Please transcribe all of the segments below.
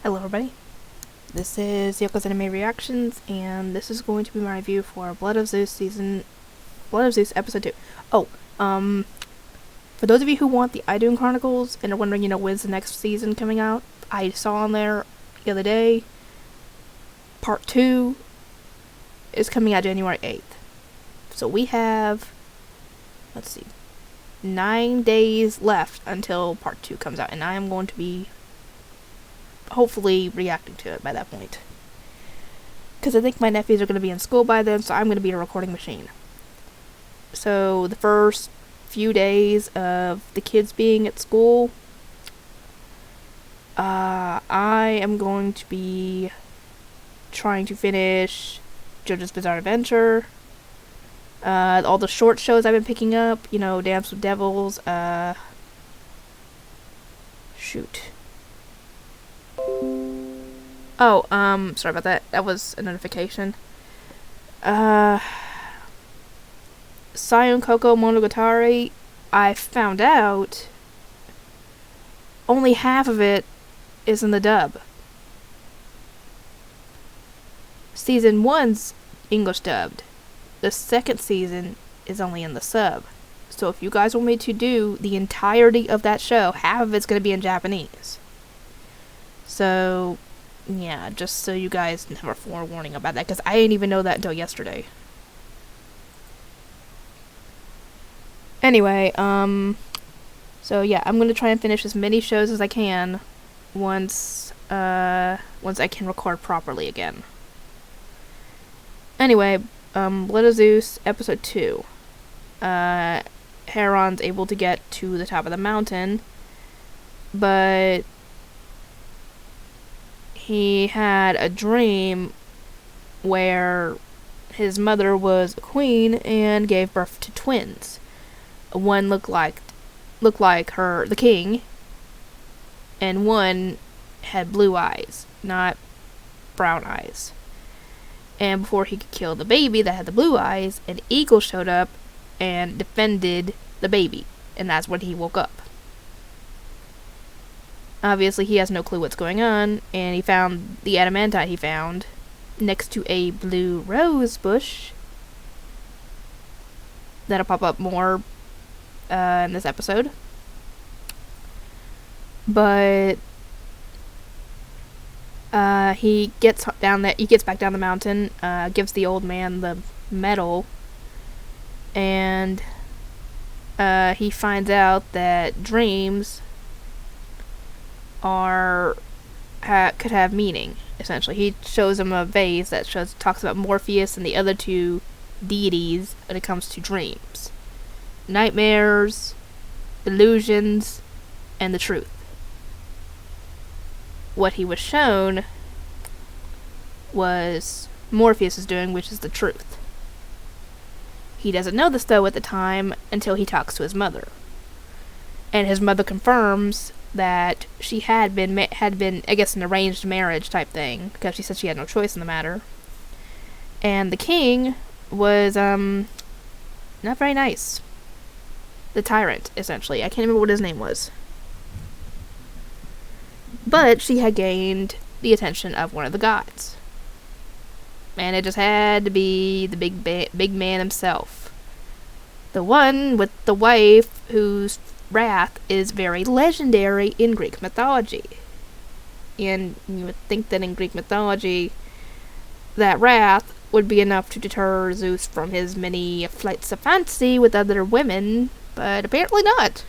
Hello everybody, this is Yoko's Anime Reactions, and this is going to be my review for Blood of Zeus episode 2. Oh, for those of you who want the Idun Chronicles and are wondering, when's the next season coming out, I saw on there the other day, part 2 is coming out January 8th. So we have, 9 days left until part 2 comes out, and I am going to be hopefully reacting to it by that point. Because I think my nephews are going to be in school by then, so I'm going to be a recording machine. So the first few days of the kids being at school, I am going to be trying to finish JoJo's Bizarre Adventure, all the short shows I've been picking up, Dance with Devils, Oh, sorry about that. That was a notification. Sayun Koko Monogatari, I found out only half of it is in the dub. Season 1's English dubbed. The second season is only in the sub. So if you guys want me to do the entirety of that show, half of it's going to be in Japanese. So yeah, just so you guys have a forewarning about that, because I didn't even know that until yesterday. Anyway, so yeah, I'm gonna try and finish as many shows as I can once I can record properly again. Anyway, Blood of Zeus, episode 2. Heron's able to get to the top of the mountain, but he had a dream where his mother was a queen and gave birth to twins. One looked like the king, and one had blue eyes, not brown eyes. And before he could kill the baby that had the blue eyes, an eagle showed up and defended the baby, and that's when he woke up. Obviously, he has no clue what's going on, and he found the adamantite he found next to a blue rose bush. That'll pop up more in this episode. But he gets back down the mountain, gives the old man the medal, and he finds out that dreams could have meaning, essentially. He shows him a vase that talks about Morpheus and the other two deities when it comes to dreams. Nightmares, illusions, and the truth. What he was shown was Morpheus is doing, which is the truth. He doesn't know this, though, at the time until he talks to his mother. And his mother confirms that she had been, I guess, an arranged marriage type thing, because she said she had no choice in the matter. And the king was, not very nice. The tyrant, essentially. I can't remember what his name was. But she had gained the attention of one of the gods. And it just had to be the big man himself. The one with the wife whose wrath is very legendary in Greek mythology. And you would think that in Greek mythology, that wrath would be enough to deter Zeus from his many flights of fancy with other women, but apparently not.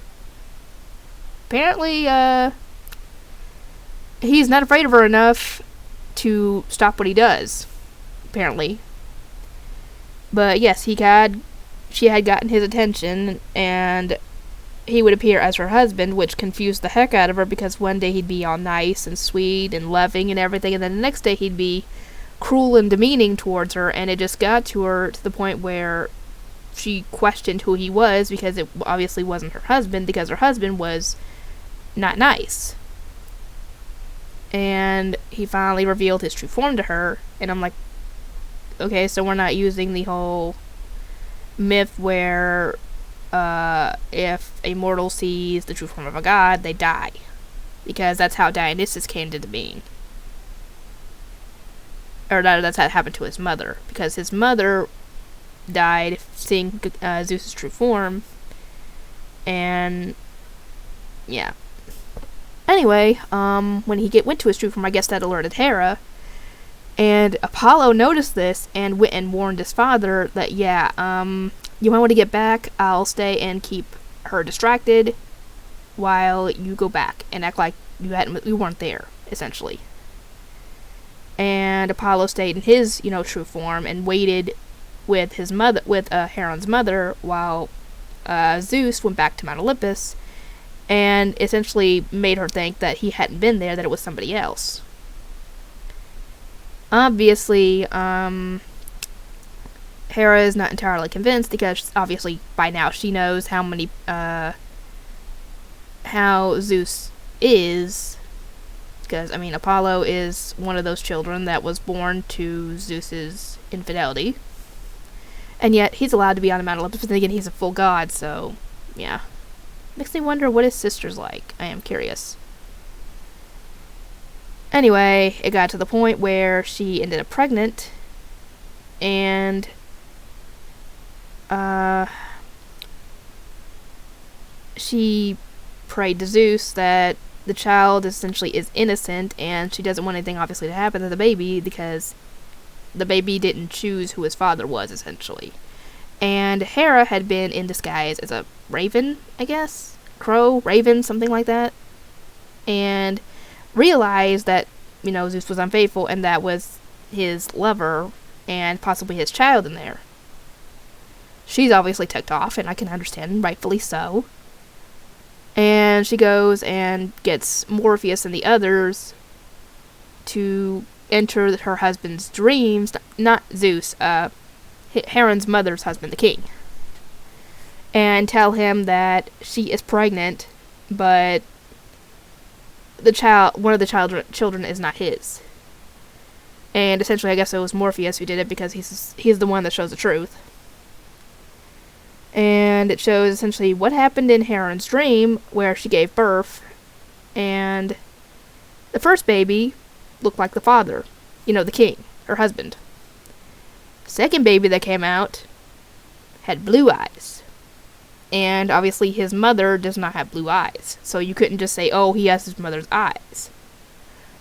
Apparently, he's not afraid of her enough to stop what he does. Apparently. But yes, she had gotten his attention, and he would appear as her husband, which confused the heck out of her, because one day he'd be all nice and sweet and loving and everything, and then the next day he'd be cruel and demeaning towards her, and it just got to her to the point where she questioned who he was, because it obviously wasn't her husband, because her husband was not nice. And he finally revealed his true form to her, and I'm like, okay, so we're not using the whole myth where if a mortal sees the true form of a god, they die. Because that's how Dionysus came into being. or that's how it happened to his mother, because his mother died seeing Zeus's true form, and yeah. Anyway, when he went to his true form, I guess that alerted Hera, and Apollo noticed this and went and warned his father that, yeah, you might want to get back. I'll stay and keep her distracted while you go back and act like you weren't there, essentially. And Apollo stayed in his, true form and waited with his mother, with Heron's mother, while Zeus went back to Mount Olympus and essentially made her think that he hadn't been there, that it was somebody else. Obviously, Hera is not entirely convinced, because obviously by now she knows how Zeus is, because, Apollo is one of those children that was born to Zeus's infidelity, and yet he's allowed to be on the Mount Olympus, but then again, he's a full god, so, yeah. Makes me wonder what his sister's like. I am curious. Anyway, it got to the point where she ended up pregnant, and she prayed to Zeus that the child essentially is innocent, and she doesn't want anything obviously to happen to the baby, because the baby didn't choose who his father was, essentially. And Hera had been in disguise as a raven, I guess? Crow, raven, something like that. And realized that, Zeus was unfaithful, and that was his lover, and possibly his child in there. She's obviously ticked off, and I can understand, rightfully so. And she goes and gets Morpheus and the others to enter her husband's dreams, not Zeus, Heron's mother's husband, the king, and tell him that she is pregnant, but one of the children is not his. And essentially, I guess it was Morpheus who did it, because he's the one that shows the truth. And it shows essentially what happened in Heron's dream, where she gave birth, and the first baby looked like the father, the king, her husband. Second baby that came out had blue eyes. And obviously his mother does not have blue eyes. So you couldn't just say, oh, he has his mother's eyes.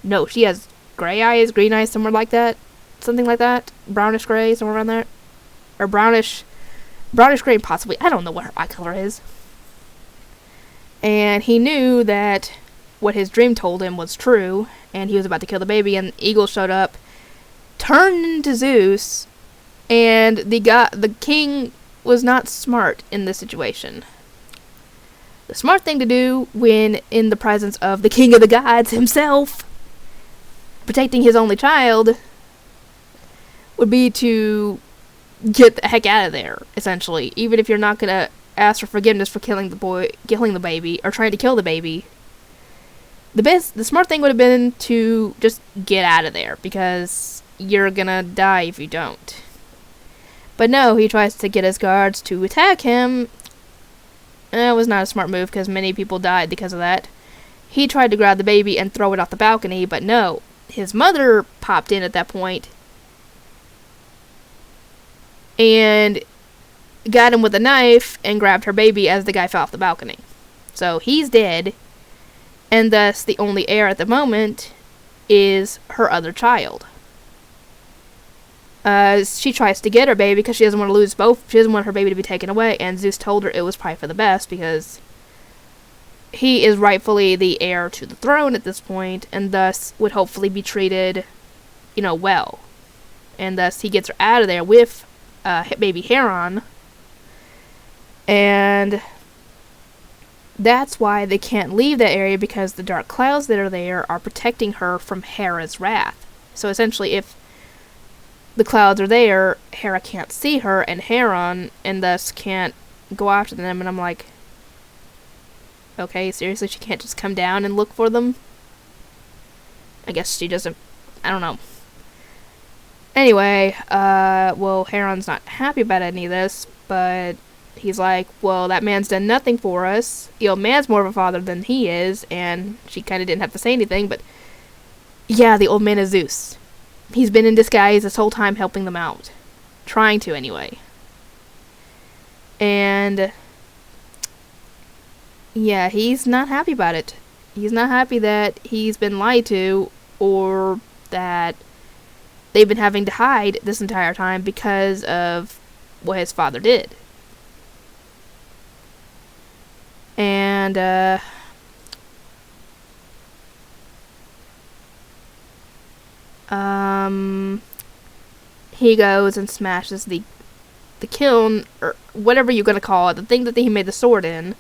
No, she has gray eyes, green eyes, somewhere like that. Something like that. Brownish gray, somewhere around there. Or brownish gray, possibly. I don't know what her eye color is. And he knew that what his dream told him was true, and he was about to kill the baby, and the eagle showed up, turned into Zeus, and the king was not smart in this situation. The smart thing to do when in the presence of the king of the gods himself, protecting his only child, would be to get the heck out of there, essentially. Even if you're not gonna ask for forgiveness for killing the baby, or trying to kill the baby, the smart thing would have been to just get out of there, because you're gonna die if you don't. But no, he tries to get his guards to attack him. It was not a smart move, because many people died because of that. He tried to grab the baby and throw it off the balcony, but no. His mother popped in at that point and got him with a knife and grabbed her baby as the guy fell off the balcony. So he's dead, and thus the only heir at the moment is her other child. She tries to get her baby because she doesn't want to lose both. She doesn't want her baby to be taken away, and Zeus told her it was probably for the best, because he is rightfully the heir to the throne at this point, and thus would hopefully be treated, well. And thus he gets her out of there with baby Heron, and that's why they can't leave that area, because the dark clouds that are there are protecting her from Hera's wrath. So essentially, if the clouds are there, Hera can't see her and Heron, and thus can't go after them. And I'm like, okay, seriously, she can't just come down and look for them? I guess she doesn't, I don't know. Anyway, Heron's not happy about any of this, but he's like, well, that man's done nothing for us. The old man's more of a father than he is, and she kind of didn't have to say anything, but yeah, the old man is Zeus. he's been in disguise this whole time helping them out. Trying to, anyway. And yeah, he's not happy about it. He's not happy that he's been lied to, or that they've been having to hide this entire time because of what his father did. And he goes and smashes the kiln, or whatever you're gonna call it, the thing that he made the sword in.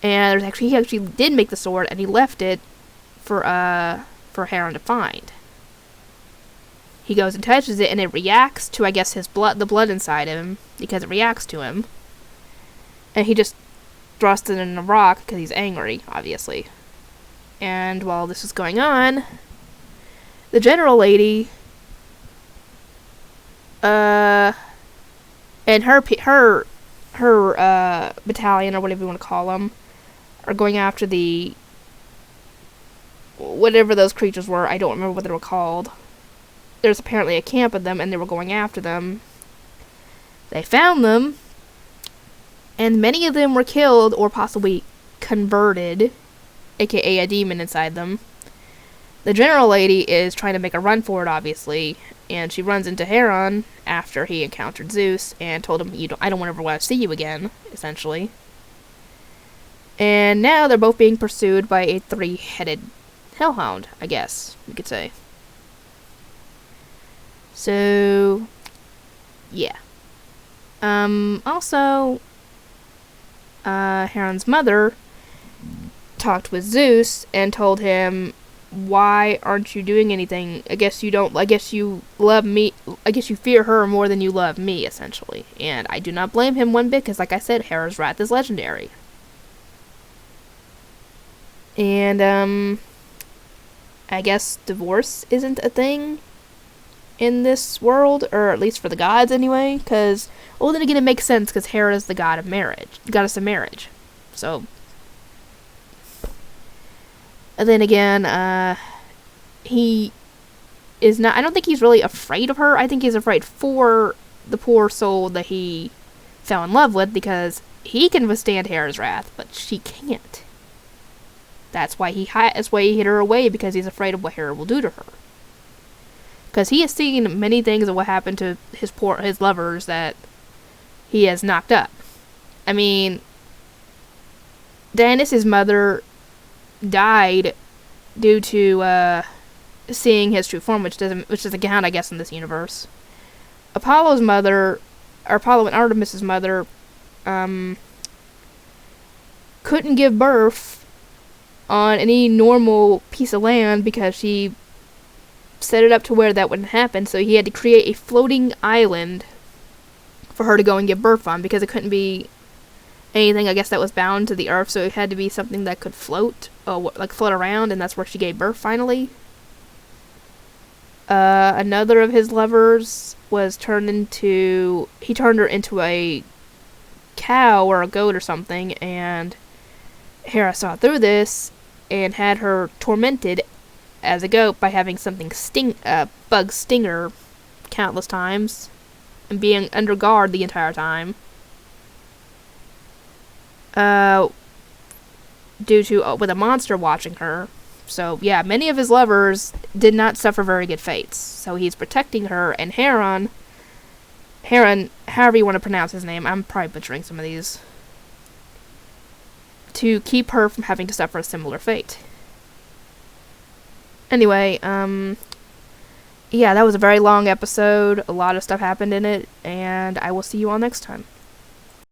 And he actually did make the sword, and he left it for Heron to find. He goes and touches it, and it reacts to, I guess, the blood inside him, because it reacts to him. And he just thrusts it in a rock, because he's angry, obviously. And while this is going on, the general lady, and her battalion, or whatever you want to call them, are going after whatever those creatures were. I don't remember what they were called. There's apparently a camp of them, and they were going after them. They found them, and many of them were killed or possibly converted, aka a demon inside them. The general lady is trying to make a run for it, obviously, and she runs into Heron after he encountered Zeus and told him, I don't ever want to see you again, essentially. And now they're both being pursued by a 3-headed hellhound, I guess you could say. So, yeah. Also, Heron's mother talked with Zeus and told him, why aren't you doing anything? I guess you love me. I guess you fear her more than you love me, essentially. And I do not blame him one bit, because like I said, Hera's wrath is legendary. And, I guess divorce isn't a thing in this world, or at least for the gods anyway, because, well, then again, it makes sense, because Hera is the goddess of marriage. So, and then again, he is not, I don't think he's really afraid of her. I think he's afraid for the poor soul that he fell in love with, because he can withstand Hera's wrath, but she can't. That's why he hid her away, because he's afraid of what Hera will do to her. Because he has seen many things of what happened to his lovers that he has knocked up. I mean, Dionysus' mother died due to seeing his true form, which doesn't count, I guess, in this universe. Apollo and Artemis' mother couldn't give birth on any normal piece of land, because she set it up to where that wouldn't happen, so he had to create a floating island for her to go and give birth on, because it couldn't be anything, I guess, that was bound to the earth, so it had to be something that could float around, and that's where she gave birth finally. Another of his lovers turned her into a cow or a goat or something, and Hera saw through this and had her tormented as a goat by having something bug sting her countless times and being under guard the entire time. Due to with a monster watching her. So yeah, many of his lovers did not suffer very good fates. So he's protecting her, and Heron, however you want to pronounce his name, I'm probably butchering some of these, to keep her from having to suffer a similar fate. Anyway, yeah, that was a very long episode. A lot of stuff happened in it, and I will see you all next time.